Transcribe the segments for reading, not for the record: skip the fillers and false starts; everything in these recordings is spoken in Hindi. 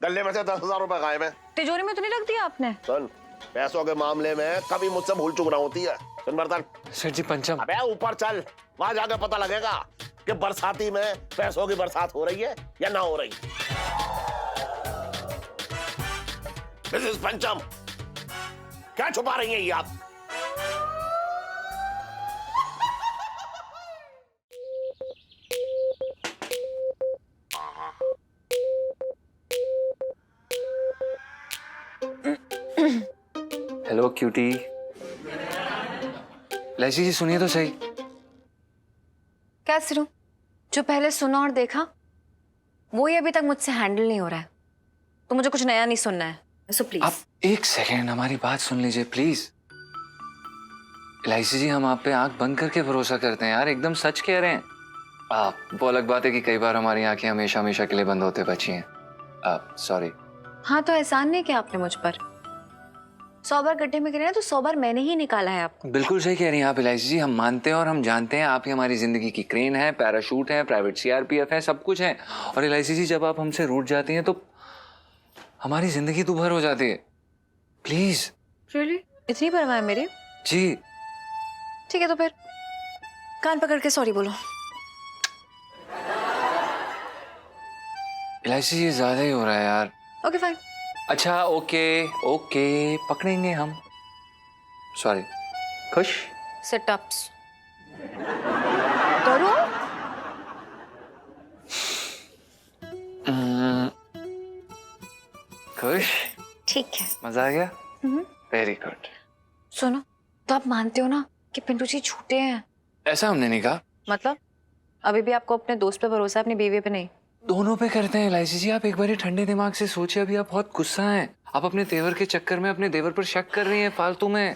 गले में से 10,000 रुपए गायब है। तिजोरी में तो नहीं रख दिया आपने? सुन, पैसों के मामले में कभी मुझसे भूल चूक ना होती है। सुन बर्तन। सर जी पंचम। अबे ऊपर चल, वहां जाकर पता लगेगा कि बरसाती में पैसों की बरसात हो रही है या ना हो रही। दिस इज पंचम। क्या छुपा रही हैं ये आप? Hello cutie. इलायची जी सुनिए तो सही। क्या सिरू, जो पहले सुना और देखा वो ही अभी तक मुझसे हैंडल नहीं हो रहा है, तो मुझे कुछ नया नहीं सुनना है, सो प्लीज। आप एक सेकेंड हमारी बात सुन लीजिए प्लीज। इलायची जी हम आप पे आंख बंद करके भरोसा करते हैं यार, एकदम सच कह रहे हैं आप। वो अलग बात है कि कई बार हमारी आंखें हमेशा हमेशा के लिए बंद होते बची हैं। सॉरी। हाँ तो एहसान नहीं किया आपने मुझ पर। 100 बार गड्ढे में गिरे ना तो 100 बार मैंने ही निकाला है आपको। बिल्कुल सही कह रही हैं आप इलायची जी, हम मानते हैं और हम जानते हैं आप ही हमारी जिंदगी की क्रेन है, पैराशूट है, प्राइवेट सीआरपीएफ है, सब कुछ है। और इलायची जी जब आप हमसे रूठ जाती हैं तो हमारी जिंदगी दुभर हो जाती है। प्लीज। रियली? इतनी परवाह है मेरी? जी। ठीक है तो फिर कान पकड़ के सॉरी बोलो। इलायची जी ज्यादा ही हो रहा है यार। Okay fine. अच्छा ओके ओके पकड़ेंगे हम। सॉरी। खुश? सिट अप्स करो। खुश? ठीक है। मजा आ गया? Very good. सुनो, तो आप मानते हो ना कि पिंटू जी झूठे हैं? ऐसा हमने नहीं कहा। मतलब अभी भी आपको अपने दोस्त पे भरोसा है, अपनी बीवी पे नहीं? दोनों पे करते हैं इलायची जी। आप एक बार ठंडे दिमाग से सोचिए, अभी आप बहुत गुस्सा हैं। आप अपने तेवर के चक्कर में अपने देवर पर शक कर रही हैं फालतू में।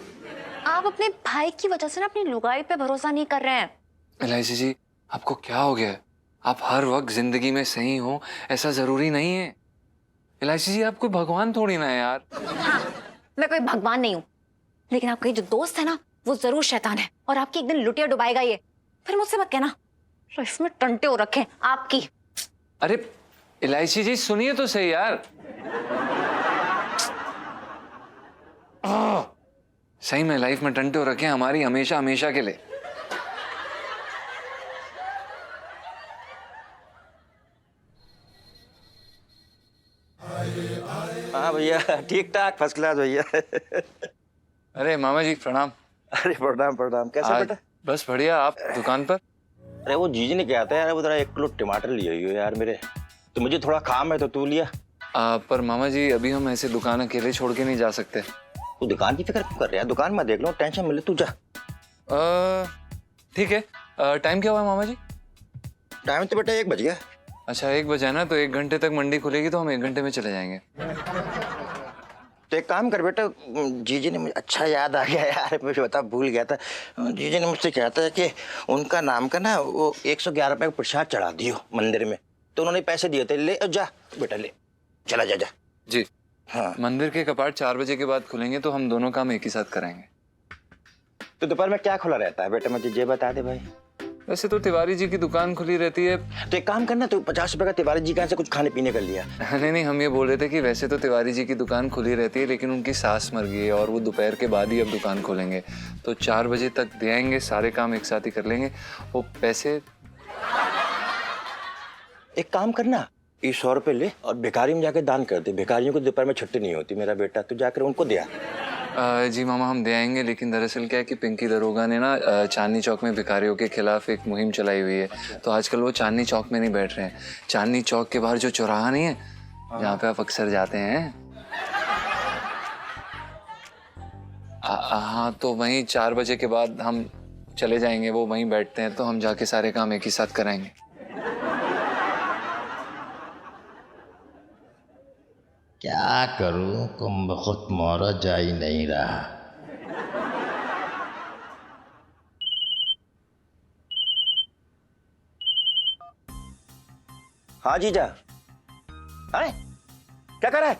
आप अपने भाई की वजह से ना अपनी लुगाई पे भरोसा नहीं कर रहे हैं। इलायची जी आपको क्या हो गया? आप हर वक्त जिंदगी में सही हो ऐसा जरूरी नहीं है। इलायची जी आप कोई भगवान थोड़ी ना है यार। हाँ, मैं कोई भगवान नहीं हूँ, लेकिन आपका जो दोस्त है ना वो जरूर शैतान है और आपकी एक दिन लुटिया डुबाएगा ये। फिर मुझसे मत कहना लाइफ में टंटे हो रखे हैं आपकी। अरे इलायची जी सुनिए तो सही यार। सही में लाइफ में टंटे हो रखे हैं हमारी हमेशा हमेशा के लिए। हाँ भैया ठीक ठाक फर्स्ट क्लास भैया। अरे मामा जी प्रणाम। अरे प्रणाम प्रणाम। कैसे आज बेटा? बस बढ़िया। आप दुकान पर? अरे वो जीजी ने क्या था यार, वो जरा 1 किलो टमाटर लिए हुई हो यार मेरे, तो मुझे थोड़ा काम है तो तू लिया। पर मामा जी अभी हम ऐसे दुकान अकेले छोड़ के नहीं जा सकते। तू दुकान की फिक्र क्यों कर रहा है? दुकान में देख लो, टेंशन मिले तू जा। ठीक है। टाइम क्या हुआ मामा जी? टाइम तो बेटा 1 बज गया। अच्छा 1 बजा ना, तो 1 घंटे तक मंडी खुलेगी तो हम 1 घंटे में चले जाएंगे। तो एक काम कर बेटा, जीजी ने मुझे अच्छा याद आ गया यार, मुझे बता भूल गया था। जीजी ने मुझसे कहा था कि उनका नाम का ना वो 111 रुपये का प्रसाद चढ़ा दियो मंदिर में, तो उन्होंने पैसे दिए थे। ले जा बेटा ले, चला जा जा। जी हाँ मंदिर के कपाट 4 बजे के बाद खुलेंगे तो हम दोनों काम एक ही साथ कराएंगे। तो दोपहर में क्या खुला रहता है बेटा, मुझे ये बता दे भाई। वैसे तो तिवारी जी की दुकान खुली रहती है। तो एक काम करना, तो 50 रुपए का तिवारी जी का से कुछ खाने पीने कर लिया। नहीं हम ये बोल रहे थे कि वैसे तो तिवारी जी की दुकान खुली रहती है, लेकिन उनकी सास मर गई है और वो दोपहर के बाद ही अब दुकान खोलेंगे, तो 4 बजे तक दे आएंगे, सारे काम एक साथ ही कर लेंगे। वो पैसे एक काम करना, ये 100 रुपए ले और भिखारी में जाकर दान कर दे। भिखारियों को दोपहर में छुट्टी नहीं होती मेरा बेटा, तो जाकर उनको दिया। जी मामा हम दे आएंगे, लेकिन दरअसल क्या है कि पिंकी दरोगा ने ना चांदनी चौक में भिखारियों के खिलाफ एक मुहिम चलाई हुई है, तो आजकल वो चांदनी चौक में नहीं बैठ रहे हैं। चांदनी चौक के बाहर जो चौराहा नहीं है जहाँ पे आप अक्सर जाते हैं, हाँ तो वहीं 4 बजे के बाद हम चले जाएंगे, वो वहीं बैठते हैं, तो हम जाके सारे काम एक ही साथ कराएंगे। क्या करूं, कम बहुत मोरा जा ही नहीं रहा। हाँ जीजा। अरे क्या कर रहा है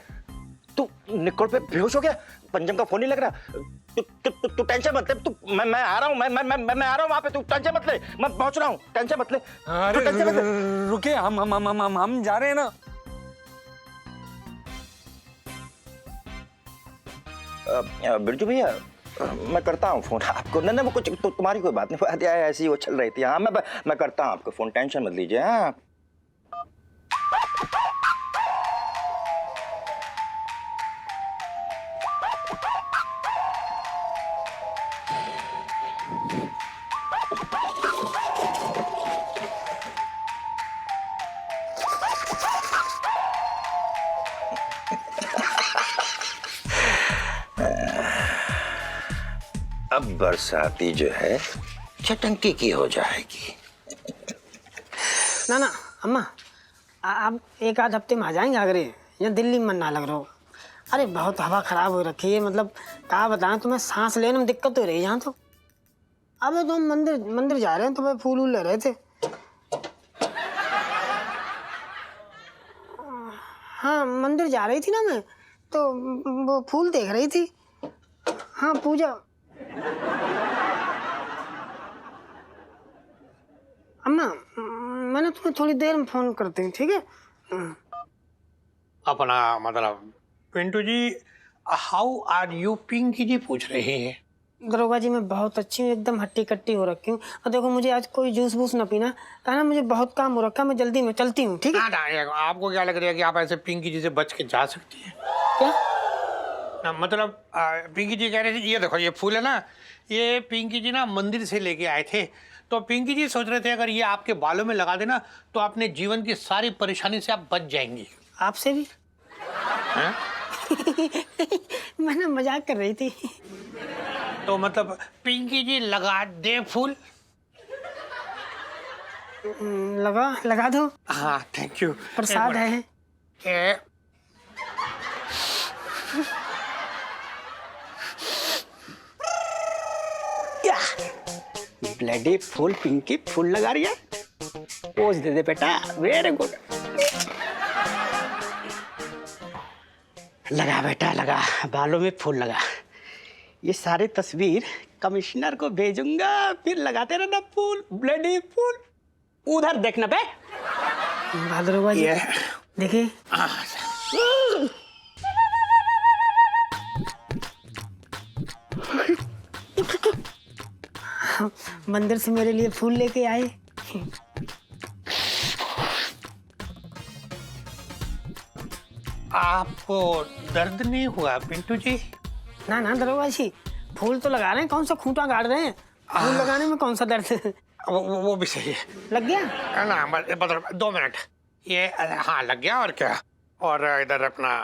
तू? निकोल पे बेहोश हो गया? पंजम का फोन नहीं लग रहा? तू टेंशन मत ले, तू मैं आ रहा हूँ, मैं आ रहा हूँ वहां पे, तू टेंशन मत ले, मैं पहुंच रहा हूँ, टेंशन मत ले। अरे रुकिए, हम जा रहे हैं ना। बिरजू भैया, मैं करता हूँ फोन आपको। ना वो कुछ तो तुम्हारी कोई बात नहीं, बात ऐसी ही वो चल रही थी। हाँ मैं करता हूँ आपको फोन, टेंशन मत लीजिए। हाँ अब बरसाती जो है चटंकी की हो जाएगी। ना अम्मा, आप एक आध हफ्ते में आ जाएंगे आगरे, या दिल्ली में मन ना लग रहा हो। अरे बहुत हवा खराब हो रखी है, मतलब क्या बताएं तुम्हें, सांस लेने में दिक्कत हो रही है यहाँ तो। अब तो हम मंदिर जा रहे हैं, तो मैं फूल ले रहे थे। हाँ मंदिर जा रही थी ना मैं, तो वो फूल देख रही थी। हाँ पूजा। अम्मा मैंने तुम्हें थोड़ी देर में फोन करती हूँ, ठीक है? अपना मतलब Pintu ji, how are you, Pinky जी पूछ रहे हैं। दरोगा जी मैं बहुत अच्छी हूँ, एकदम हट्टी कट्टी हो रखी हूँ। और देखो मुझे आज कोई जूस वूस ना पीना, कहना मुझे बहुत काम हो रखा है, मैं जल्दी में चलती हूँ, ठीक है? आपको क्या लग रहा है कि आप ऐसे पिंकी जी से बच के जा सकती हैं? क्या ना मतलब पिंकी जी कह रहे थे, ये देखो ये फूल है ना, ये पिंकी जी ना मंदिर से लेके आए थे। तो पिंकी जी सोच रहे थे अगर ये आपके बालों में लगा देना तो अपने जीवन की सारी परेशानी से आप बच जाएंगी। आपसे भी? मैंने मजाक कर रही थी। तो मतलब पिंकी जी लगा दे फूल? लगा दो। हाँ थैंक यू। प्रसाद है। ब्लडी फुल पिंकी फुल लगा रही है। पोज दे दे बेटा, वेरी गुड। लगा बेटा लगा, बालों में फूल लगा। ये सारी तस्वीर कमिश्नर को भेजूंगा, फिर लगाते रहना फूल, ब्लडी फूल। उधर देखना बे। दरोगा जी देखिए। मंदिर से मेरे लिए फूल लेके आए। आपको दर्द नहीं हुआ पिंटू जी? ना दरोगा जी, फूल तो लगा रहे हैं, कौन सा खूंटा गाड़ रहे हैं? फूल लगाने में कौन सा दर्द? वो भी सही है। लग गया ना मतलब 2 मिनट। ये हाँ लग गया और क्या। और इधर अपना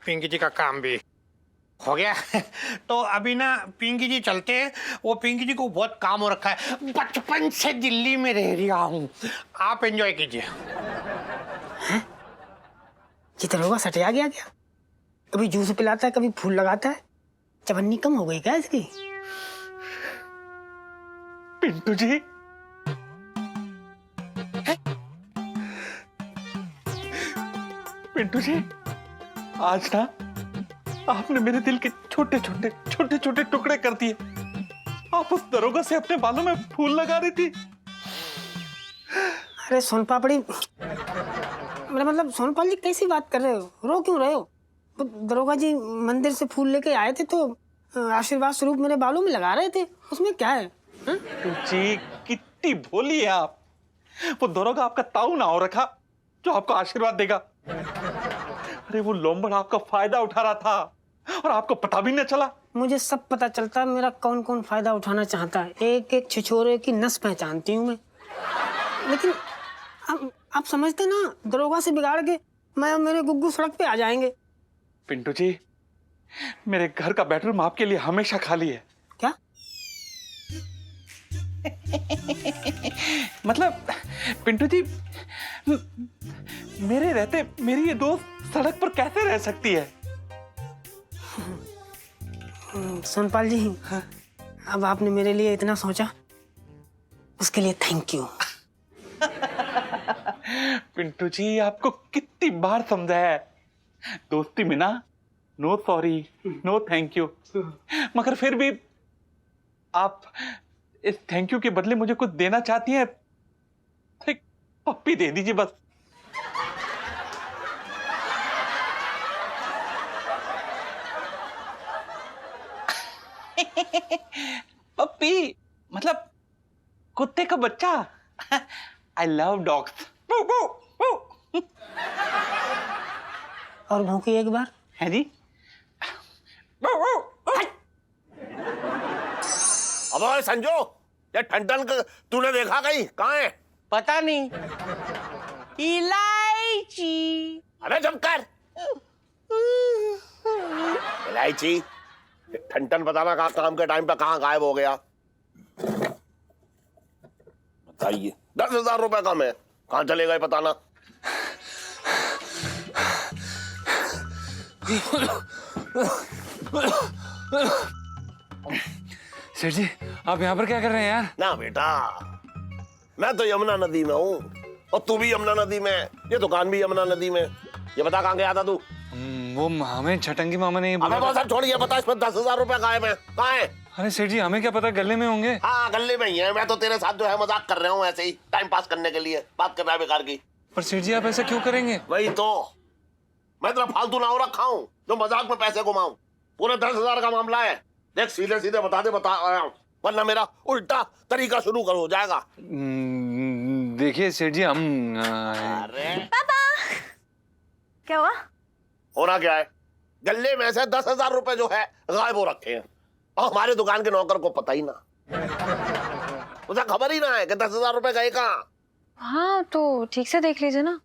पिंकी जी का काम भी हो गया। तो अभी ना पिंकी जी चलते हैं, वो पिंकी जी को बहुत काम हो रखा है, बचपन से दिल्ली में रह रहा हूँ। आप एंजॉय कीजिए। ये दरोगा सटिया गया क्या? कभी जूस पिलाता है, कभी फूल लगाता है। चवन्नी कम हो गई क्या इसकी? पिंटू जी पिंटू जी, आज ना आपने मेरे दिल के छोटे छोटे टुकड़े कर दिए। आप उस दरोगा से अपने बालों में फूल लगा रही थी। अरे सोन पापड़ी, मेरा मतलब सोनपाल जी कैसी बात कर रहे हो? रो क्यों रहे हो? तो दरोगा जी मंदिर से फूल लेके आए थे, तो आशीर्वाद स्वरूप मेरे बालों में लगा रहे थे, उसमें क्या है? जी कितनी भोली है आप। वो दरोगा आपका ताऊ ना हो रखा जो आपको आशीर्वाद देगा। अरे वो लोंबड़ आपका फायदा उठा रहा था और आपको पता भी न चला। मुझे सब पता चलता है, मेरा कौन कौन फायदा उठाना चाहता है। एक एक छिछोरे की नस पहचानती हूँ मैं। लेकिन आप समझते ना, दरोगा से बिगाड़ के मैं और मेरे गुग्गू सड़क पे आ जाएंगे। पिंटू जी, मेरे घर का बेडरूम आपके लिए हमेशा खाली है। क्या? मतलब पिंटू जी, मेरे रहते मेरी ये दोस्त सड़क पर कैसे रह सकती है? सोनपाल जी, हाँ? अब आपने मेरे लिए इतना सोचा, उसके लिए थैंक यू। पिंटू जी, आपको कितनी बार समझाया है, दोस्ती में ना no sorry no thank you, मगर फिर भी आप इस थैंक यू के बदले मुझे कुछ देना चाहती हैं। एक पप्पी दे दीजिए बस। पप्पी मतलब कुत्ते का बच्चा। I love dogs. और भौंकी एक बार। है जी। अब ओए संजू, ये ठंडन तूने देखा कहीं? कहाँ है? पता नहीं। इलायची। अबे जब कर इलायची। ठंडन बताना कहाँ काम के टाइम पे कहाँ गायब हो गया? बताइए। 10,000 रुपए कम है, कहाँ चले गए बताना। सेठ जी आप यहाँ पर क्या कर रहे हैं यार? ना बेटा, मैं तो यमुना नदी में हूँ और तू भी यमुना नदी में, ये दुकान भी यमुना नदी में। ये बता कहाँ गया था तू? वो हमें छटंगी मामा ने ये बोला अबे बहुत सब छोड़िए, बता इसमें 10,000 रुपए गायब है, कहाँ है? अरे सेठ जी हमें क्या पता, गले में होंगे। हाँ गले में ही है। मैं तो तेरे साथ जो है मजाक कर रहा हूँ, ऐसे ही टाइम पास करने के लिए बात कर रहा है बेकार की। पर सेठ जी आप ऐसा क्यों करेंगे? वही तो, मैं तेरा फालतू ना हो रखा हूँ जो मजाक में पैसे घुमाऊं। पूरे 10,000 का मामला है। देख सीधे सीधे बता आया हूं, वरना मेरा उल्टा तरीका शुरू कर हो जाएगा। देखिए सेठ जी हम अरे पापा क्या हुआ? होना क्या है, गले में से 10,000 रुपए जो है गायब हो रखे हैं और हमारे दुकान के नौकर को पता ही ना, उसे खबर ही ना है कि 10,000 रुपए गए कहाँ। हाँ तो ठीक से देख लीजिए ना।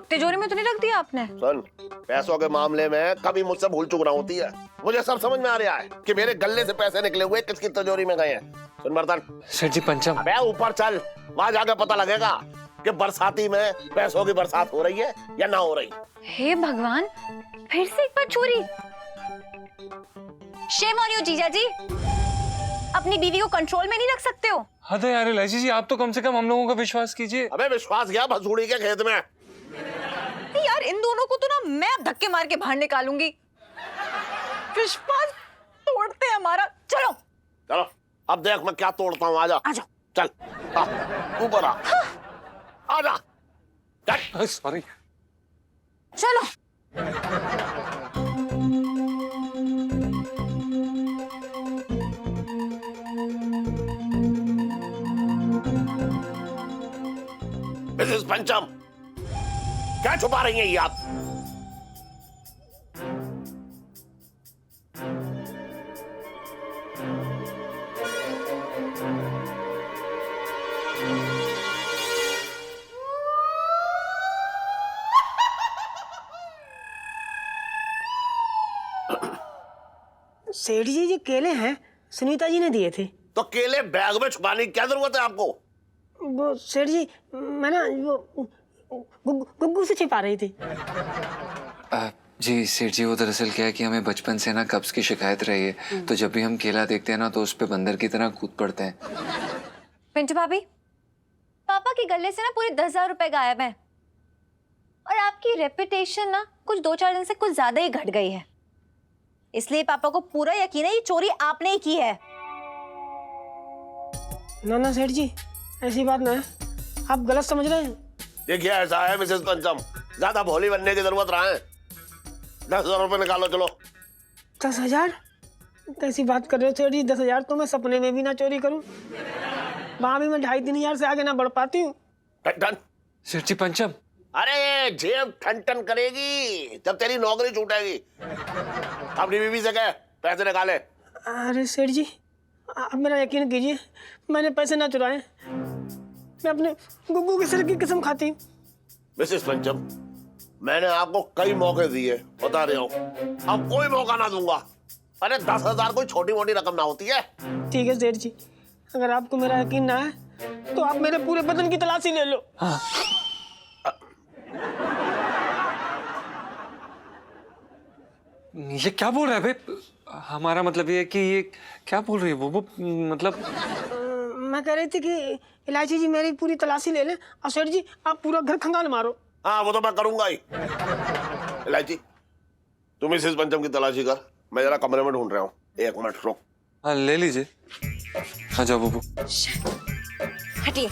तिजोरी में तो नहीं रख दिया आपने? सुन, पैसों के मामले में कभी मुझसे भूल चूक ना होती है। मुझे सब समझ में आ रहा है कि मेरे गले से पैसे निकले हुए किसकी तिजोरी में गए हैं। सुन बर्तन। सेठ जी पंचम। अबे ऊपर चल, वहां जाकर पता लगेगा कि बरसाती में पैसों की बरसात हो रही है या ना हो रही। हे भगवान, फिर से एक बार चोरी। शेम ऑन यू जीजा जी, अपनी बीवी को कंट्रोल में नहीं रख सकते हो। हद है यार इलायची जी, आप तो कम से कम हम लोगों का विश्वास कीजिए। अबे विश्वास गया भसूड़ी के खेत में। यार इन दोनों को तो ना मैं अब धक्के मार के बाहर निकालूंगी। विश्वास तोड़ते हैं हमारा। चलो चलो अब देख मैं क्या तोड़ता हूँ। आजा आजा। चल ऊपर आ। आजा चल। सॉरी। चलो मिसेस पंचम, क्या छुपा रही हैं ये आप? सेठ जी ये केले हैं, सुनीता जी ने दिए थे। तो केले बैग में छुपाने की क्या जरूरत है आपको? वो सेठ जी मैं ना वो गुग्गू से छिपा रही थी। जी सेठ जी वो दरअसल क्या है कि हमें बचपन से ना कब्ज की शिकायत रही है, तो जब भी हम केला देखते हैं ना तो उस पे बंदर की तरह कूद पड़ते हैं। पिंटू भाभी, पापा के गले से ना पूरे 10,000 रुपए गायब हैं और आपकी रेपुटेशन ना कुछ 2-4 दिन से कुछ ज्यादा ही घट गई है, इसलिए पापा को पूरा यकीन है ये चोरी आपने ही की है। ना सेठ जी ऐसी बात ना है, आप गलत समझ रहे हैं। देखिए ऐसा है मिसेस पंचम, ज्यादा भोली बनने की जरूरत रहा है। 10,000 रुपए निकालो चलो। 10,000? कैसी बात कर रहे हो सेठ जी? 10,000 तो मैं सपने में भी ना चोरी करूं। वहां भी मैं 2,500-3,000 से आगे ना बढ़ पाती हूँ। ठन सेठ जी पंचम। अरे जेब ठन ठन करेगी जब तेरी नौकरी छूटेगी। अपनी बीवी से कह पैसे निकाले। अरे सेठ जी आप मेरा यकीन कीजिए, मैंने पैसे ना चुराए, मैं अपने गुग्गू के सिर की कसम खाती हूँ। मिसेस पंचम, मैंने आपको कई मौके दिए, बता रहा हूँ, अब कोई मौका ना दूंगा। अरे 10,000 कोई छोटी मोटी रकम ना होती है। ठीक है सेठ जी, अगर आपको मेरा यकीन ना है तो आप मेरे पूरे बदन की तलाशी ले लो। हाँ। ये क्या बोल रहा है बे? हमारा मतलब ये है कि ये क्या बोल रही है वो मतलब मैं कह रही थी कि इलायची जी मेरी पूरी तलाशी ले लें और सेठ जी आप पूरा घर खंगाल मारो। हाँ वो तो मैं करूंगा ही। इलायची तुम मिसेस पंचम की तलाशी कर, मैं जरा कमरे में ढूंढ रहा हूँ। 1 मिनट रुक। हाँ ले लीजिए। आ जाओ बबू। हटिए।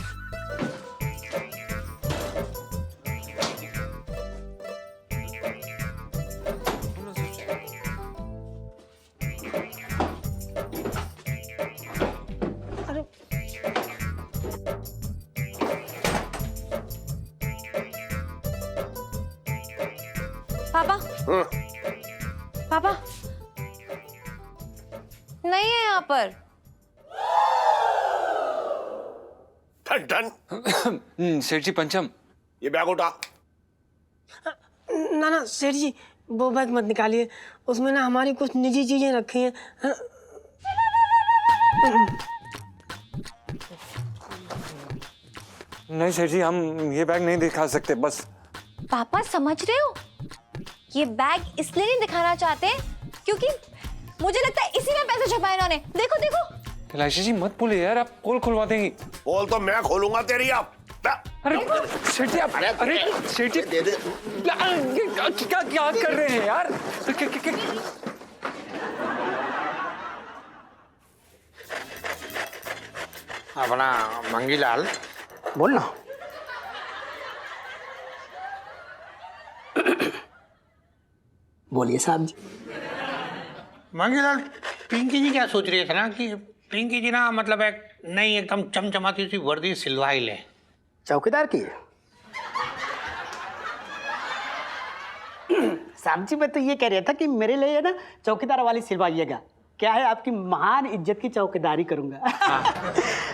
पापा हम्म, पापा नहीं है यहाँ पर। ठन ठन सेठ जी पंचम। ये बैग उठा। ना ना सेठ जी, वो बैग मत निकालिए, उसमें ना हमारी कुछ निजी चीजें रखी हैं। नहीं सेठ जी, हम ये बैग नहीं दिखा सकते बस। पापा समझ रहे हो, ये बैग इसलिए नहीं दिखाना चाहते क्योंकि मुझे लगता है इसी में पैसे छुपाए इन्होंने। देखो देखो। कैलाशी जी मत बोलिए यार, आप पोल खुलवा देंगी। बोल तो मैं खोलूंगा तेरी अब। अरे सेठ जी, अरे सेठ जी दे दे। क्या क्या कर रहे हैं यार? अपना मंगीलाल, बोल ना। बोलिए साहब जी। मंगीलाल, पिंकी जी क्या सोच रही थे ना कि पिंकी जी ना मतलब एक नई एकदम चमचमाती सी वर्दी सिलवाई ले। चौकीदार की साहब जी, मैं तो ये कह रहा था कि मेरे लिए ना चौकीदार वाली सिलवाइएगा। क्या है, आपकी महान इज्जत की चौकीदारी करूंगा।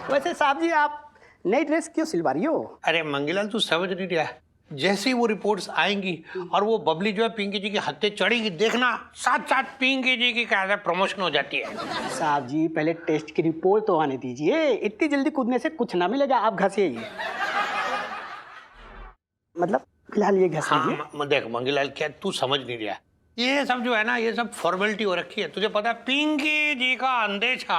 वैसे साहब जी, आप नई ड्रेस क्यों सिलवा रही हो? अरे मंगीलाल, तू समझ नहीं रहा। जैसे ही वो रिपोर्ट्स आएंगी और वो बबली जो है पिंकी जी के हत्थे चढ़ेगी, देखना साथ साथ पिंकी जी की क्या प्रमोशन हो जाती है। साहब जी, पहले टेस्ट की रिपोर्ट तो आने दीजिए। इतनी जल्दी कूदने से कुछ ना मिलेगा, आप घसीइए। मतलब फिलहाल ये घसीइए। हाँ देख मंगीलाल, क्या तू समझ नहीं रहा, ये सब जो है ना, ये सब फॉर्मेलिटी हो रखी है। तुझे पता है पिंकी जी का अंदेशा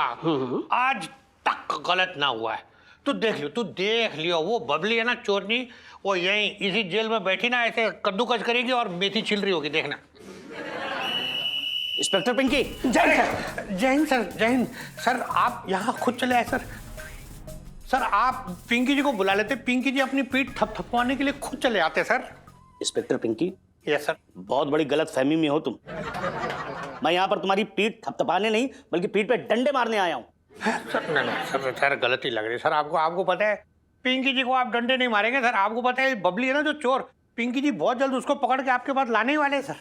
आज तक गलत ना हुआ है। तू देख लियो वो बबली है ना चोरनी, वो यहीं इसी जेल में बैठी ना ऐसे कद्दूकस करेगी और मेथी छिल रही होगी, देखना। इंस्पेक्टर पिंकी। जय हिंद सर, जय हिंद सर। आप यहाँ खुद चले आए सर। सर आप पिंकी जी को बुला लेते, पिंकी जी अपनी पीठ थपथपवाने के लिए खुद चले आते sir. Inspector Pinky, yes sir. बहुत बड़ी गलत फहमी में हो तुम। मैं यहाँ पर तुम्हारी पीठ थपथपाने नहीं बल्कि पीठ पे डंडे मारने आया हूँ। सर नहीं सर, गलती लग रही है सर। आपको पता है पिंकी जी को आप डंडे नहीं मारेंगे सर। आपको पता है बबली है ना जो चोर, पिंकी जी बहुत जल्द उसको पकड़ के आपके पास लाने ही वाले हैं सर।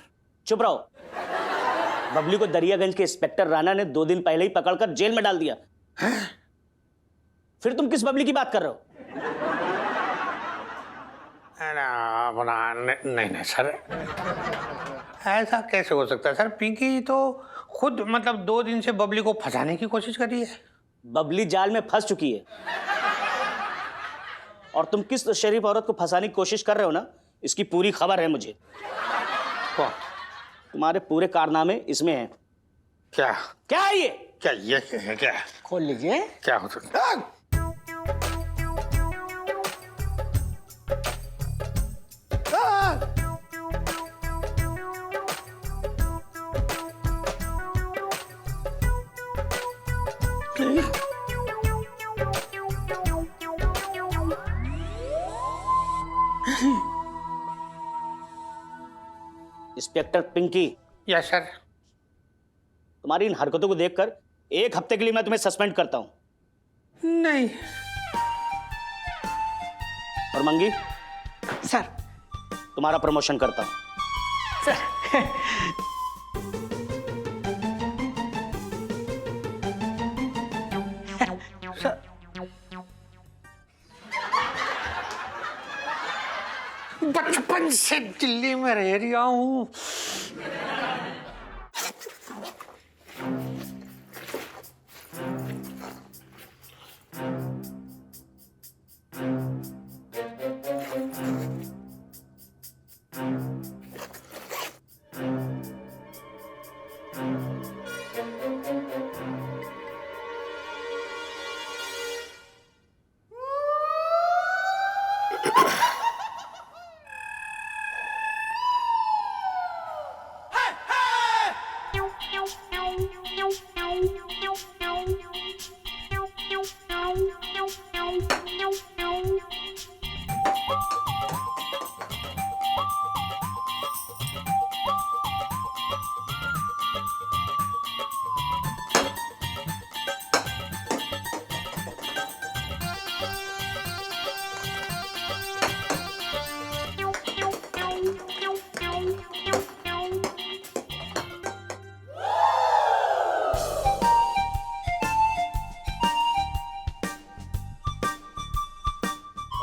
चुप रहो। बबली को दरियागंज के इंस्पेक्टर राणा ने 2 दिन पहले ही पकड़कर जेल में डाल दिया। फिर तुम किस बबली की बात कर रहे हो? नहीं सर, ऐसा कैसे हो सकता है सर? पिंकी जी तो खुद मतलब 2 दिन से बबली को फंसाने की कोशिश कर रही है। बबली जाल में फंस चुकी है और तुम किस शरीफ औरत को फंसाने की कोशिश कर रहे हो ना, इसकी पूरी खबर है मुझे। कौन? तुम्हारे पूरे कारनामे इसमें हैं। क्या क्या है ये? क्या ये है? क्या खोल लीजिए। क्या हो सकता है? Inspector Pinky, yes sir. तुम्हारी इन हरकतों को देखकर 1 हफ्ते के लिए मैं तुम्हें सस्पेंड करता हूं। नहीं और मंगी, सर। तुम्हारा प्रमोशन करता हूं। सर बचपन से दिल्ली में रह रहा हूँ।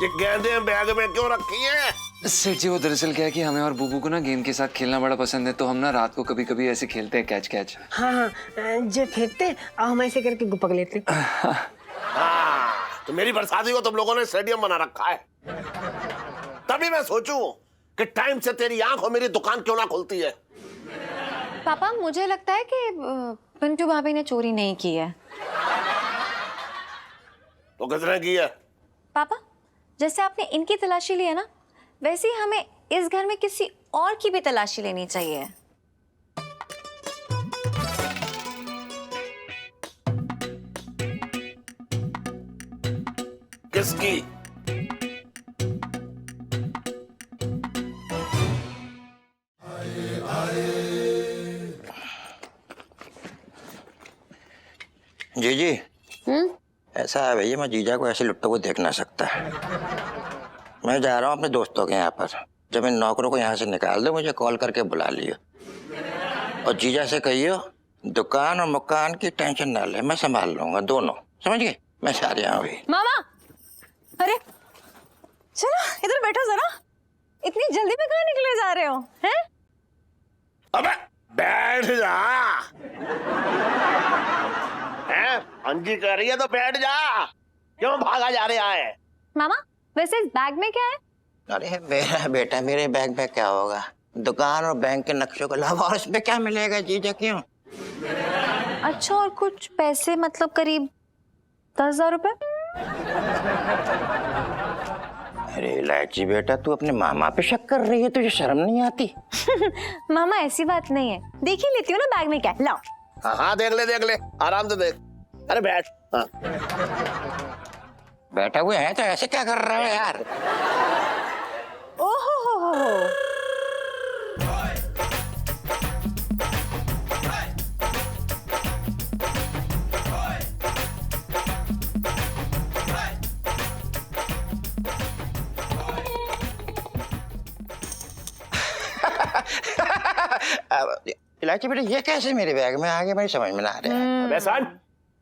ये गेंदे बैग में क्यों रखी है? सेठ जी वो दरअसल क्या है कि हमें और बुबू को ना गेंद के साथ खेलना बड़ा पसंद है, तो हम ना रात को कभी कभी ऐसे खेलते हैं कैच कैच। हाँ हाँ, जो फेंकते और हम ऐसे करके गुपक लेते। हाँ, तो मेरी बरसाती को तुम लोगों ने स्टेडियम बना रखा है। तभी मैं सोचूं कि टाइम से तेरी आंख और मेरी दुकान क्यों ना खुलती है। पापा मुझे लगता है कि पिंटू भाभी ने चोरी नहीं की है। तो किसने की है? पापा जैसे आपने इनकी तलाशी ली है ना, वैसे ही हमें इस घर में किसी और की भी तलाशी लेनी चाहिए। किसकी? जी जी। ऐसा है भैया, मैं जीजा को ऐसे लुट्टों को देख ना सकता। मैं जा रहा हूँ अपने दोस्तों के यहाँ पर। जब इन नौकरों को यहाँ से निकाल दो, मुझे कॉल करके बुला लियो। और जीजा से कहियो दुकान और मकान की टेंशन ना ले, मैं संभाल लूंगा दोनों, समझ गए? मैं जा रहा हूँ अभी। मामा, अरे चलो इधर बैठो जरा। इतनी जल्दी में कहाँ निकले जा रहे हो हैं? अबे बैठ जा। हैं? अंजी कह रही है तो बैठ जा। क्यों भागा जा रहा है? मामा वैसे इस बैग में क्या है? अरे मेरा बेटा, मेरे बैग में क्या होगा? दुकान और बैंक के नक्शों के अलावा और इसमें क्या मिलेगा जीजा? क्यों? अच्छा, और कुछ पैसे, मतलब करीब 10,000 रुपए। अरे इलायची बेटा, तू अपने मामा पे शक कर रही है, तुझे शर्म नहीं आती? मामा ऐसी बात नहीं है, देख ही लेती हूँ ना बैग में क्या है। लाओ। हाँ हाँ देख ले आराम से देख। अरे बैठ। हाँ। बैठा हुए हैं तो ऐसे क्या कर रहे हो यार? ओहो हो। इलायची बेटा, ये कैसे मेरे बैग में आ गया? मेरी समझ में ना आ रहा है। अबे सन,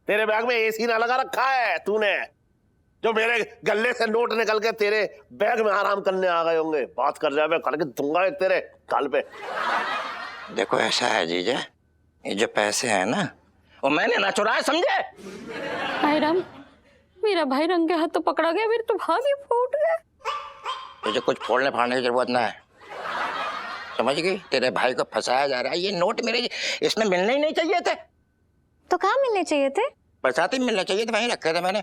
तेरे बैग में एसी ना लगा रखा है तूने, जो मेरे गले से नोट निकल के तेरे बैग में आराम करने आ गए होंगे। बात कर रहा है, करके दूंगा एक तेरे गाल पे। देखो ऐसा है जीजा, ये जो पैसे हैं ना, वो मैंने ना चुराए, समझे? भाई राम, मेरा भाई रंगे हाथ तो पकड़ा गया, मेरे तो भाग ही फूट गए। तुझे कुछ फोड़ने फाड़ने की जरूरत ना है, समझ गई? तेरे भाई को फंसाया जा रहा है। ये नोट मेरे इसमें मिलने ही नहीं चाहिए थे। तो कहाँ मिलने चाहिए थे? बरसाती मिलना चाहिए थे, वहीं रखे थे मैंने।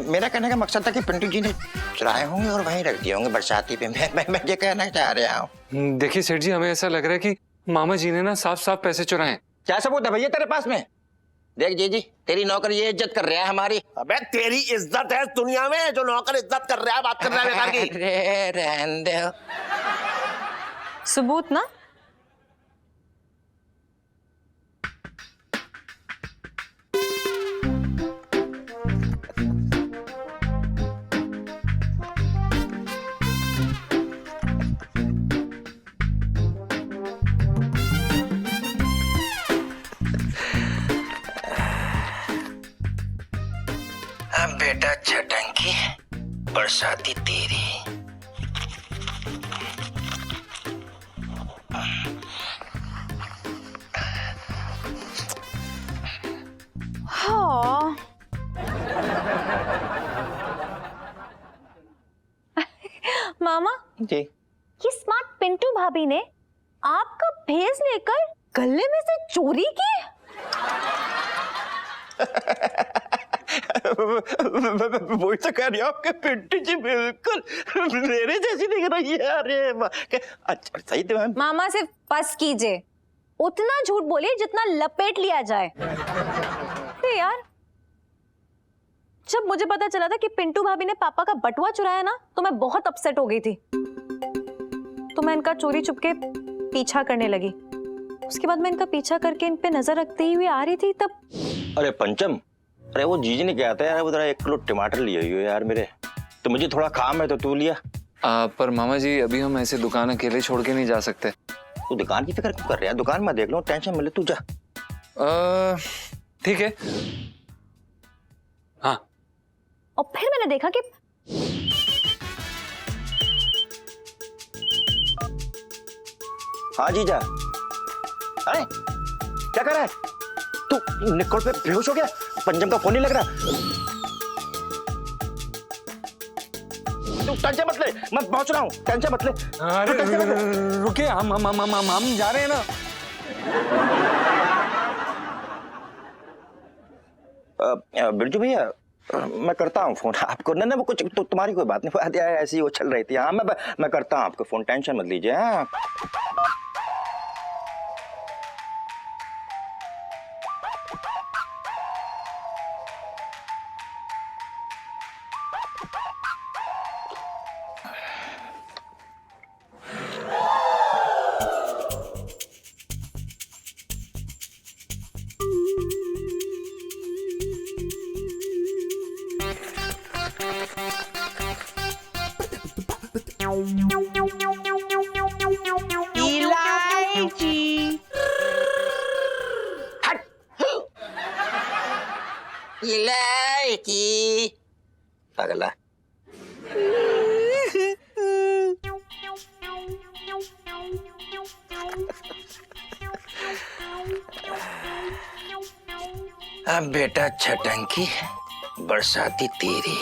मेरा कहने का मकसद था कि पिंटू जी ने चुराए होंगे और वहीं रख दिए होंगे बरसाती पे। मैं ये कहना चाह रहा हूँ। देखिए सेठ जी, हमें ऐसा लग रहा है कि मामा जी ने ना साफ साफ पैसे चुराए हैं। क्या सबूत है भैया तेरे पास में? देख जी, तेरी नौकर ये इज्जत कर रहा है हमारी। अबे तेरी इज्जत है दुनिया में, जो नौकर इज्जत कर रहा है, बात कर रहा है बेकार की। अरे रहने दो। सबूत ना? बेटा छटंकी, बरसाती तेरी। हाँ। मामा जी, ये स्मार्ट पिंटू भाभी ने आपका भेस लेकर गले में से चोरी की? वही तो कह रही हूँ आपके पिंटू जी बिल्कुल मेरे जैसी दिख रही है। अरे अच्छा सही तो मैम। मामा से बस कीजिए, उतना झूठ बोलिए जितना लपेट लिया जाए। अरे यार, जब मुझे पता चला था कि पिंटू भाभी ने पापा का बटुआ चुराया ना, तो मैं बहुत अपसेट हो गई थी। तो मैं इनका चोरी चुपके पीछा करने लगी। उसके बाद मैं इनका पीछा करके इन पे नजर रखते हुए आ रही थी, तब अरे पंचम, अरे वो जीजी ने क्या था यार, वो जरा 1 किलो टमाटर लिए हुए यार मेरे, तो मुझे थोड़ा काम है तो तू लिया। पर मामा जी, अभी हम ऐसे दुकान अकेले छोड़ के नहीं जा सकते। तू दुकान की फिक्र क्यों कर रहा है? दुकान में देख लो, टेंशन मिले तू जा। ठीक है। हाँ। और फिर मैंने देखा कि हाँ जीजा। अरे क्या कर रहा है तू? निकोल पे बेहोश हो गया? पंजम का फोन नहीं लग रहा। तू टेंशन मत ले, मैं पहुंच रहा हूँ, टेंशन मत ले। अरे रुकिए, हम जा रहे हैं ना। बिरजू भैया, मैं करता हूँ फोन आपको। ना वो कुछ तो तुम्हारी कोई बात नहीं, बात ऐसी वो चल रही थी। हाँ मैं करता हूँ आपको फोन, टेंशन मत लीजिए। हाँ इलायची पगला। अब बेटा छटंकी बरसाती तेरी।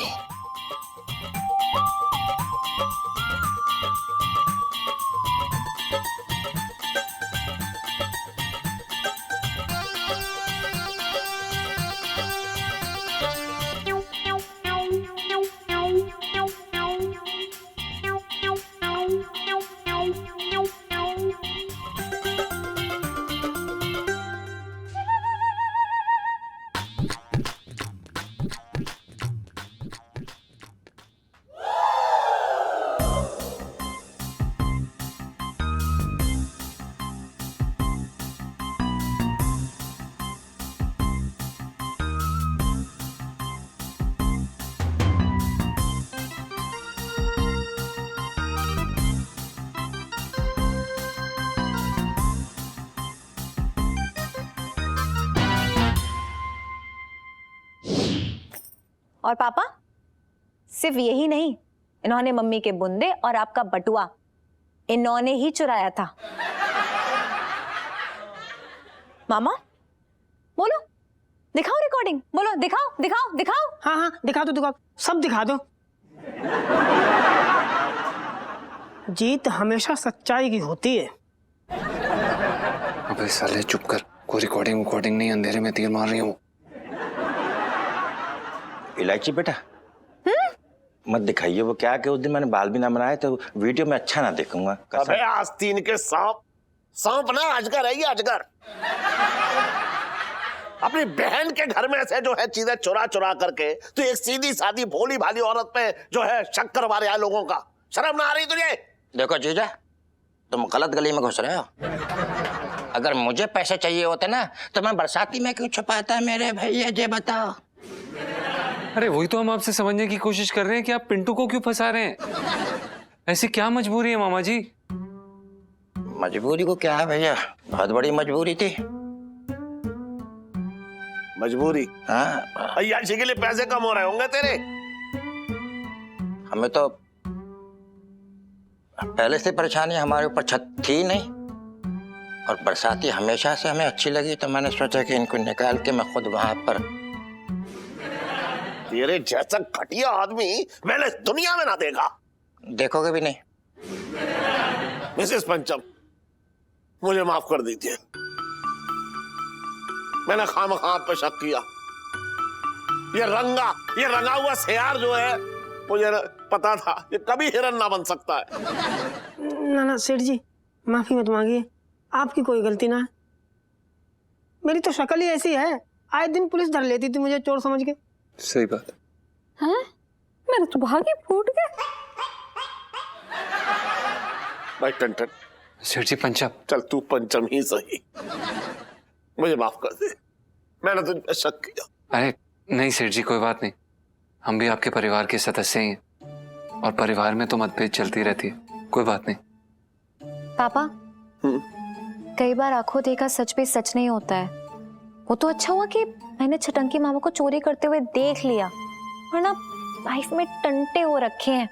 और पापा सिर्फ यही नहीं, इन्होंने मम्मी के बुंदे और आपका बटुआ इन्होंने ही चुराया था। मामा बोलो, दिखाओ रिकॉर्डिंग, बोलो दिखाओ दिखाओ दिखाओ। हाँ हाँ दिखा दो, दिखाओ, सब दिखा दो। जीत हमेशा सच्चाई की होती है। अबे साले चुप कर, कोई रिकॉर्डिंग नहीं, अंधेरे में तीर मार रही हूँ। इलायची बेटा मत दिखाइए वो क्या कि उस दिन मैंने बाल भी ना बनाए तो वीडियो में अच्छा ना देखूंगा। अबे आस्तीन के सांप ना अजगर है ये, अजगर। अपनी बहन के घर में से जो है चीजें चुरा चुरा करके तो एक सीधी सादी भोली भाली औरत पे जो है शक करवा रहा है लोगों का। शर्म ना आ रही तुझे? देखो जीजा, तुम गलत गली में घुस रहे हो। अगर मुझे पैसे चाहिए होते ना तो मैं बरसाती में क्यों छुपाता मेरे भैया, ये बताओ। अरे वही तो हम आपसे समझने की कोशिश कर रहे हैं कि आप पिंटू को क्यों फंसा रहे हैं। ऐसी क्या मजबूरी है मामा जी? मजबूरी को क्या है भैया, बहुत बड़ी मजबूरी थी। मजबूरी? हाँ अय्याशी के लिए पैसे कम हो रहे होंगे तेरे। हमें तो पहले से परेशानी हमारे ऊपर छत थी नहीं, और बरसाती हमेशा से हमें अच्छी लगी तो मैंने सोचा कि इनको निकाल के मैं खुद वहां पर। तेरे जैसा घटिया आदमी मैंने दुनिया में ना देखा। देखोगे भी नहीं। मिसेस पंचम, मुझे माफ कर दीजिए, मैंने खामखा आप पे शक किया। ये रंगा हुआ सियार जो है, मुझे पता था ये कभी हिरन ना बन सकता है। ना सेठ जी माफी मत मांगिए, आपकी कोई गलती ना है। मेरी तो शक्ल ही ऐसी है, आए दिन पुलिस धर लेती थी मुझे चोर समझ के। सही बात है। हाँ? मेरा तो भाग ही फूट गया। भाई टन सेठ जी पंचम। चल तू पंचम ही सही, मुझे माफ कर दे, मैंने तुझ पे शक किया। अरे नहीं सेठ जी, कोई बात नहीं, हम भी आपके परिवार के सदस्य ही हैं और परिवार में तो मतभेद चलती रहती है, कोई बात नहीं। पापा कई बार आंखों देखा सच भी सच नहीं होता है। वो तो अच्छा हुआ कि मैंने छटंकी मामा को चोरी करते हुए देख लिया, वरना लाइफ में टंटे हो रखे हैं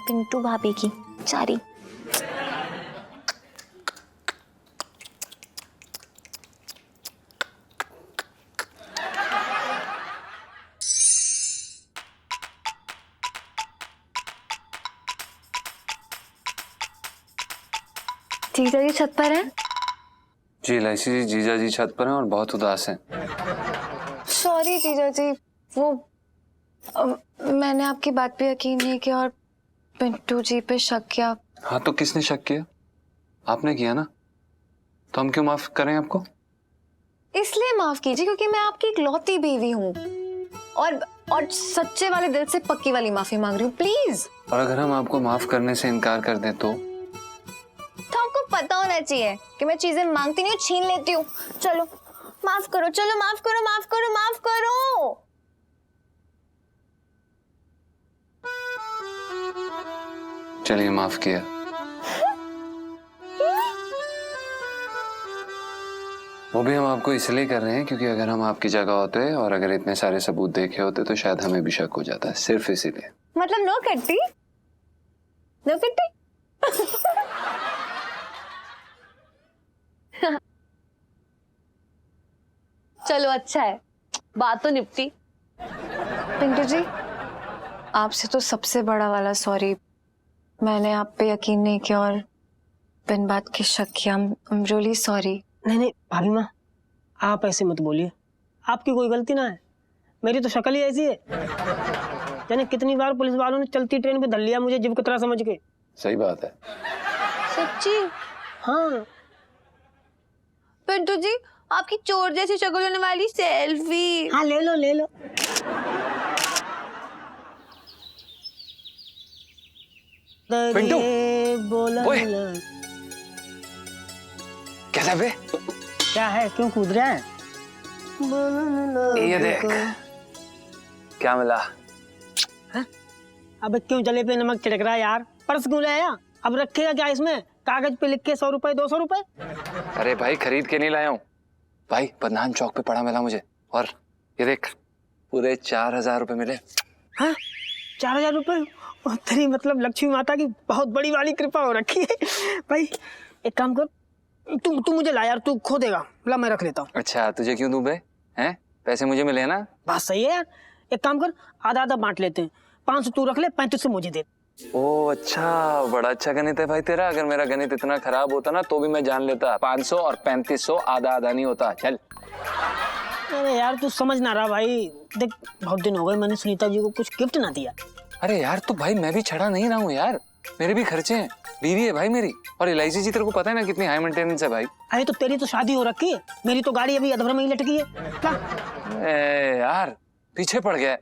पिंटू भाभी की चारी। जीजा जी छत पर हैं? जी इलायची जी, जीजा जी छत पर हैं और बहुत उदास हैं। सॉरी जीजा जी, वो मैंने आपकी बात पे यकीन नहीं किया और पिंटू जी पे शक किया। हाँ तो किसने शक किया? आपने किया ना, तो हम क्यों माफ करें आपको? इसलिए माफ कीजिए क्योंकि मैं आपकी इकलौती बीवी हूँ और सच्चे वाले दिल से पक्की वाली माफी मांग रही हूँ, प्लीज। और अगर हम आपको माफ करने से इनकार कर दें तो आपको पता होना चाहिए कि मैं चीजें मांगती नहीं हूँ, छीन लेती हूँ। चलो माफ करो, चलो माफ करो, माफ करो, माफ करो। चलिए माफ किया। वो भी हम आपको इसलिए कर रहे हैं क्योंकि अगर हम आपकी जगह होते और अगर इतने सारे सबूत देखे होते तो शायद हमें भी शक हो जाता है, सिर्फ इसीलिए। मतलब नो कट्टी, नो कट्टी। चलो अच्छा है, बात तो निपटी। पिंटू जी, आपसे तो सबसे बड़ा वाला सॉरी। मैंने आप पे यकीन नहीं किया और बिन बात के शक किया। I'm really sorry। नहीं भाभी माँ, आप ऐसे मत बोलिए, आपकी कोई गलती ना है, मेरी तो शक्ल ही ऐसी है। जाने कितनी बार पुलिस वालों ने चलती ट्रेन पे धर लिया मुझे जीव कतरा समझ के। सही बात है। सच्ची? हाँ पिंटू जी, आपकी चोर जैसी शक्ल होने वाली सेल्फी। हाँ ले लो ले लो। पिंटू, बोला ओए। कैसा बे? क्या है, क्यों कूद रहा है? ये देख क्या मिला। अब क्यों जले पे नमक छिड़क रहा है यार? पर्स क्यों लाया? अब रखेगा क्या इसमें? कागज पे लिख के 100 रुपए 200 रुपए? अरे भाई खरीद के नहीं लाया हूँ भाई, बदनाम चौक पे पड़ा मिला मुझे। और ये देख पूरे 4000 रुपए मिले। हाँ 4000 रुपए? तेरी मतलब लक्ष्मी माता की बहुत बड़ी वाली कृपा हो रखी है भाई। एक काम कर, तू मुझे ला यार, तू खो देगा, ला मैं रख लेता हूँ। अच्छा तुझे क्यों दूं बे? हैं पैसे मुझे मिले ना। बात सही है यार, एक काम कर आधा आधा बांट लेते हैं, 500 तू रख ले, 3500 मुझे दे। ओ अच्छा, बड़ा अच्छा गणित है भाई तेरा। अगर मेरा गणित इतना खराब होता ना तो भी मैं जान लेता। 500 और 3500 आधा आधा नहीं होता। चल। अरे यार तू समझ ना रहा भाई, देख बहुत दिन हो गए मैंने सुनीता जी को कुछ गिफ्ट ना दिया। अरे यार तो भाई मैं भी छड़ा नहीं रहा हूँ यार, मेरे भी खर्चे हैं, बीवी है भाई मेरी। और इलायची जी तेरे को पता है ना कितनी हाई मेंटेनेंस है भाई। अरे तो तेरी तो शादी हो रखी है, मेरी तो गाड़ी अभी अधवर में ही लटकी है ना। यार पीछे पड़ गया,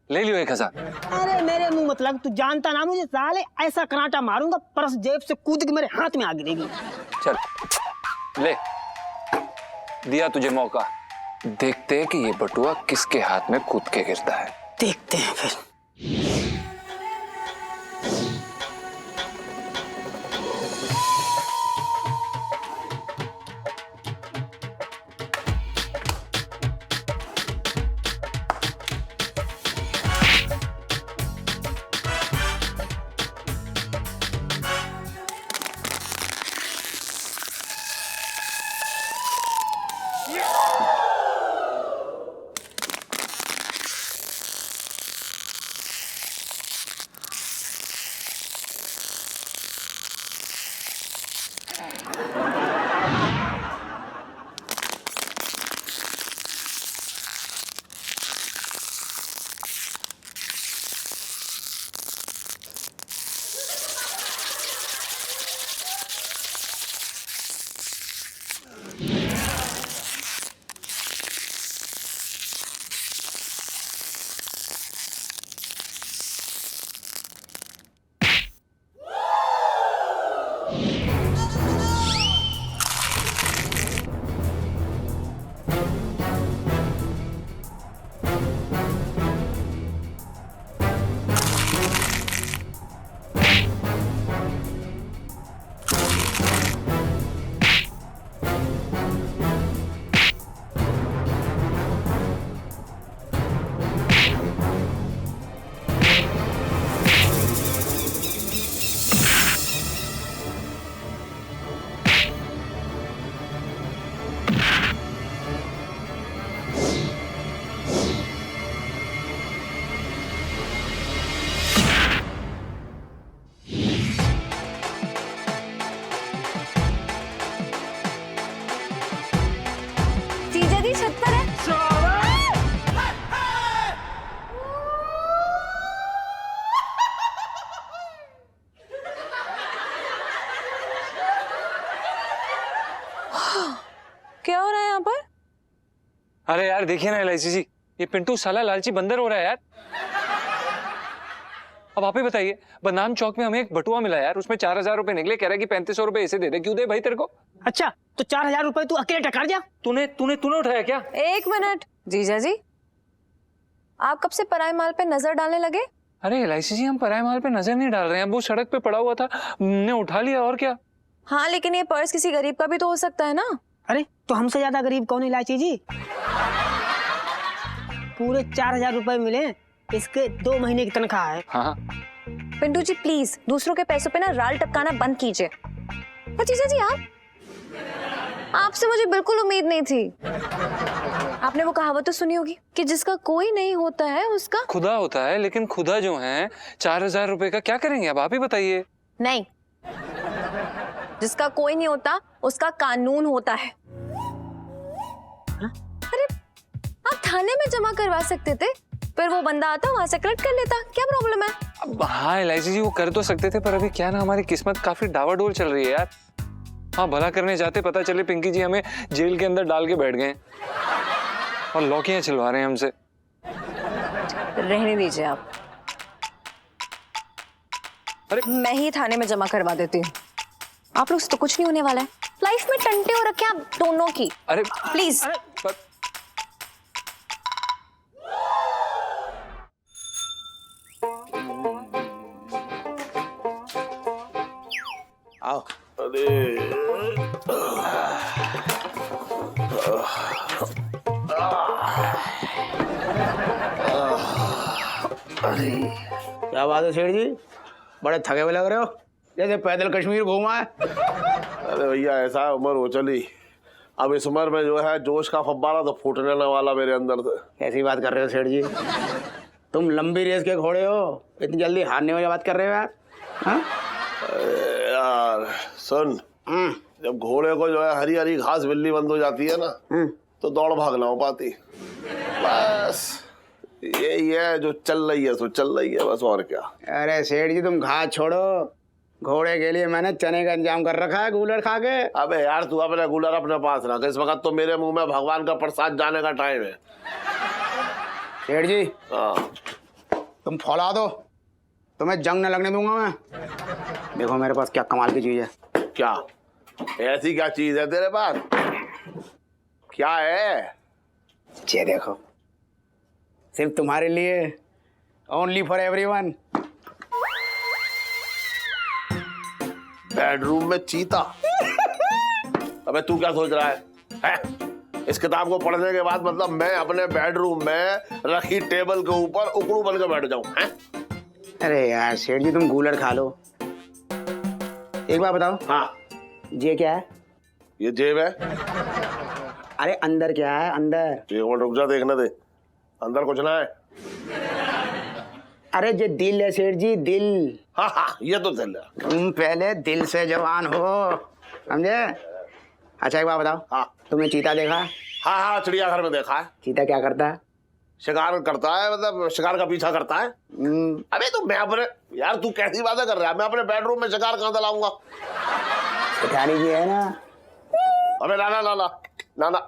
ले लियो 1000। अरे मेरे मुंह मत लग, तू जानता ना मुझे, साले ऐसा कराटा मारूंगा पर्स जेब से कूद के मेरे हाथ में आ गिरेगी। चल ले, दिया तुझे मौका, देखते हैं कि ये बटुआ किसके हाथ में कूद के गिरता है। देखते हैं फिर। अरे यार देखिए ना एलआईसी जी, ये पिंटू साला लालची बंदर हो रहा है यार। अब आप ही बताइए, बदनाम चौक में हमें एक बटुआ मिला यार, उसमें 4000 रुपए निकले, कह रहा है कि 3500 रुपए इसे दे दे। क्यों दे भाई तेरे को? अच्छा तो 4000 रुपए तू अकेले टकार जा। तूने तूने तूने उठाया क्या? एक मिनट जीजा जी, आप कब से पराये माल पे नजर डालने लगे? अरे एलआईसी जी, हम पराये माल पे नजर नहीं डाल रहे हैं, वो सड़क पे पड़ा हुआ था, हमने उठा लिया और क्या। हाँ लेकिन ये पर्स किसी गरीब का भी तो हो सकता है ना। अरे तो हमसे ज्यादा गरीब कौन है इलायची जी? पूरे 4000 रुपए मिले, इसके 2 महीने की तनख्वाह है। हाँ पिंटू जी प्लीज दूसरों के पैसों पे ना राल टपकाना बंद कीजिए। और जीजा जी आपसे मुझे बिल्कुल उम्मीद नहीं थी। आपने वो कहावत तो सुनी होगी कि जिसका कोई नहीं होता है उसका खुदा होता है, लेकिन खुदा जो है 4000 रुपए का क्या करेंगे अब आप ही बताइए। नहीं, जिसका कोई नहीं होता उसका कानून होता है। अरे आप थाने में जमा करवा सकते थे, फिर वो बंदा आता वहां से कलेक्ट कर लेता, क्या प्रॉब्लम है? अब हाँ एलआईसी जी वो कर तो सकते थे, पर अभी क्या ना हमारी किस्मत काफी डावाडोल चल रही है यार। हाँ भला करने जाते पता चले पिंकी जी हमें जेल के अंदर डाल के बैठ गए और लौकियां छिलवा रहे हैं हमसे। रहने दीजिए आप, अरे मैं ही थाने में जमा करवा देती हूँ। आप लोग से तो कुछ नहीं होने वाला है। लाइफ में टंटे हो रखे आप दोनों की। अरे प्लीज आओ। अरे क्या बात है सेठ जी, बड़े थके हुए लग रहे हो, जैसे पैदल कश्मीर घूमा है। अरे भैया ऐसा है, उम्र हो चली। अब इस उम्र में जो है जोश का फव्वारा तो फूटने वाला मेरे अंदर से। कैसी बात कर रहे हो सेठ जी, तुम लंबी रेस के घोड़े हो, इतनी जल्दी हारने वाली बात कर रहे हो यार? हाँ? अरे यार सुन, जब घोड़े को जो है हरी हरी घास बिल्ली बंद हो जाती है ना, तो दौड़ भाग ना हो पाती। बस यही है, जो चल रही है सो चल रही है, बस और क्या। अरे सेठ जी तुम घास छोड़ो, घोड़े के लिए मैंने चने का इंतजाम कर रखा है गूलर खा के। अबे यार तू अपने गूलर अपने पास रख, इस वक्त तो मेरे मुंह में भगवान का प्रसाद जाने का टाइम है। सेठ जी हाँ तुम फौला दो, तुम्हें जंग न लगने दूंगा मैं। देखो मेरे पास क्या कमाल की चीज है। क्या ऐसी क्या चीज है तेरे पास? क्या है? ये देखो, सिर्फ तुम्हारे लिए, ओनली फॉर एवरीवन। बेडरूम में चीता? अबे तू क्या सोच रहा है? इस किताब को पढ़ने के बाद मतलब मैं अपने बेडरूम में रखी टेबल के ऊपर उकड़ू बन के बैठ जाऊं? अरे यार सेठ जी तुम गूलर खा लो। एक बात बताओ, हाँ ये क्या है? ये जेब है। अरे अंदर क्या है अंदर? एक मिनट रुक जा, देखने दे, अंदर कुछ ना है। अरे ये दिल है सेठ जी, दिल। हाँ हाँ ये तो दिल है। तुम पहले दिल से जवान हो, समझे? अच्छा एक बात बताओ, हाँ तुमने चीता देखा? हाँ हाँ चिड़ियाघर में देखा है। चीता क्या करता है? शिकार करता है, मतलब शिकार का पीछा करता है। अबे तो मैं अपने, यार तू कैसी बातें कर रहा है? मैं अपने बेडरूम में शिकार कहाँ से लाऊंगा? सिखाने की है ना। अबे ना ना ना ना ना ना,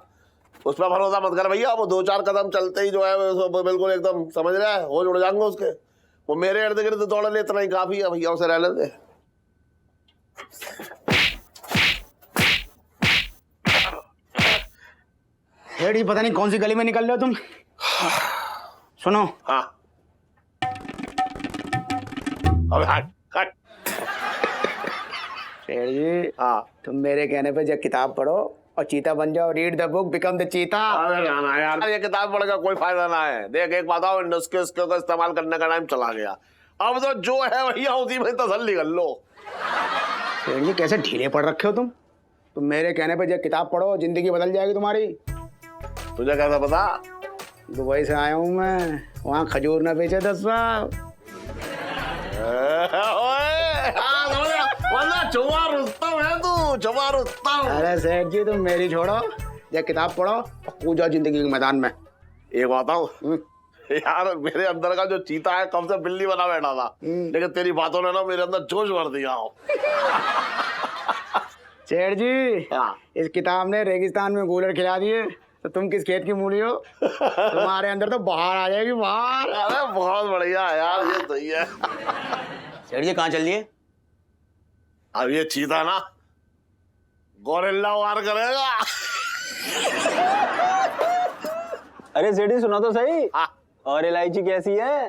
उस पर भरोसा मत कर भैया। वो 2-4 कदम चलते ही जो है वो बिल्कुल एकदम समझ रहा है हो जुड़ जाएंगे उसके। वो मेरे इर्द गिर्द दौड़ ले इतना ही काफी है भैया, उसे रहने दे। हेडी पता नहीं कौन सी गली में निकल रहे हो तुम। सुनो, हाँ अबे हट हट। शेर जी हाँ तुम मेरे कहने पे जब किताब पढ़ो और चीता बन जाओ, read the book become the चीता। अरे ना ना यार, ये किताब पढ़ का कोई फायदा ना है। देख एक बात आओ, नुस्खे का इस्तेमाल करने का टाइम चला गया। अब तो जो है भैया उसी में तसल्ली कर लो। शेर जी कैसे ढीले पड़ रखे हो तुम मेरे कहने पे जब किताब पढ़ो जिंदगी बदल जाएगी तुम्हारी। तुझे कैसा पता? दुबई से आया हूँ मैं, वहाँ खजूर ना बेचे 10 साल। चुवा रुस्तम है तू, चुवा रुस्तम। अरे सेठ जी तुम मेरी छोड़ो, जब किताब पढ़ो और कूदो जिंदगी के मैदान में। एक बात हूँ यार, मेरे अंदर का जो चीता है कब से बिल्ली बना बैठा था, लेकिन तेरी बातों ने ना मेरे अंदर जोश भर दिया हो। सेठ जी हाँ। इस किताब ने रेगिस्तान में गूलर खिला दिए तो तुम किस खेत की मूली हो? तुम्हारे अंदर तो बाहर आ जाएगी, बाहर। अरे बहुत बढ़िया यार, ये सही है। सेठ जी कहाँ चल दिए? अब ये चीता ना गोरिल्ला वार करेगा। अरे सेठ जी सुनो तो सही। हाँ। और इलायची कैसी है?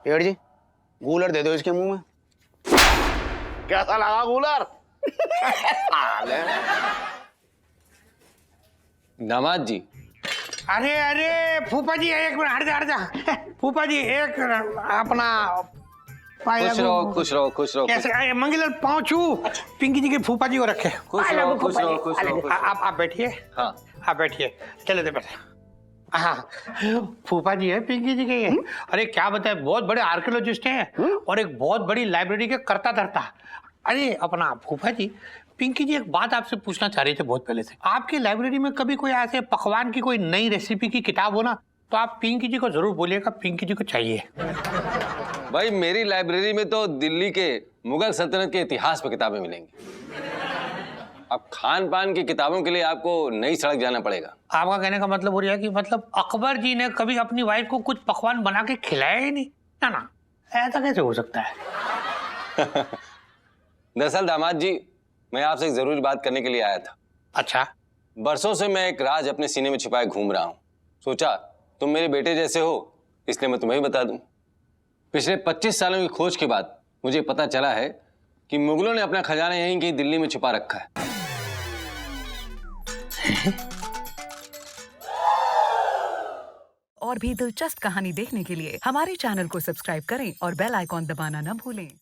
सेठ जी कूलर दे दो इसके मुंह में। कैसा लगा कूलर? दामाद जी। अरे अरे फूफा जी, एक मिनट, हट जा। फूफा जी एक अपना खुश रहो खुश रहो खुश रहो। कैसे मंगल पाँव छू पिंकी जी के फूफा जी को रखे। खुश रहो खुश रहो खुश रहो। आप बैठिए। हाँ आप बैठिए, चले दे बैठे। हाँ, फूफा जी है पिंकी जी के ये। अरे क्या बताए, बहुत बड़े आर्कियोलॉजिस्ट हैं और एक बहुत बड़ी लाइब्रेरी के करता धरता। अरे अपना फूफा जी, पिंकी जी एक बात आपसे पूछना चाह रही थे बहुत पहले से। आपकी लाइब्रेरी में कभी कोई ऐसे पकवान की कोई नई रेसिपी की किताब हो ना, तो आप पिंकी जी को जरूर बोलिएगा, पिंकी जी को चाहिए। भाई मेरी लाइब्रेरी में तो दिल्ली के मुगल सल्तनत के इतिहास पर किताबें मिलेंगी। अब खान पान की किताबों के लिए आपको नई सड़क जाना पड़ेगा। आपका कहने का मतलब हो रहा है कि मतलब अकबर जी ने कभी अपनी वाइफ को कुछ पकवान बना के खिलाया ही नहीं? ना ना, ऐसा कैसे हो सकता है? दरअसल दामाद जी, मैं आपसे एक जरूरी बात करने के लिए आया था। अच्छा। बरसों से मैं एक राज अपने सीने में छिपाए घूम रहा हूँ। सोचा तुम मेरे बेटे जैसे हो, इसलिए मैं तुम्हें ही बता दूं। पिछले 25 सालों की खोज के बाद मुझे पता चला है कि मुगलों ने अपना खजाना यहीं कहीं दिल्ली में छुपा रखा है। और भी दिलचस्प कहानी देखने के लिए हमारे चैनल को सब्सक्राइब करें और बेल आइकॉन दबाना न भूलें।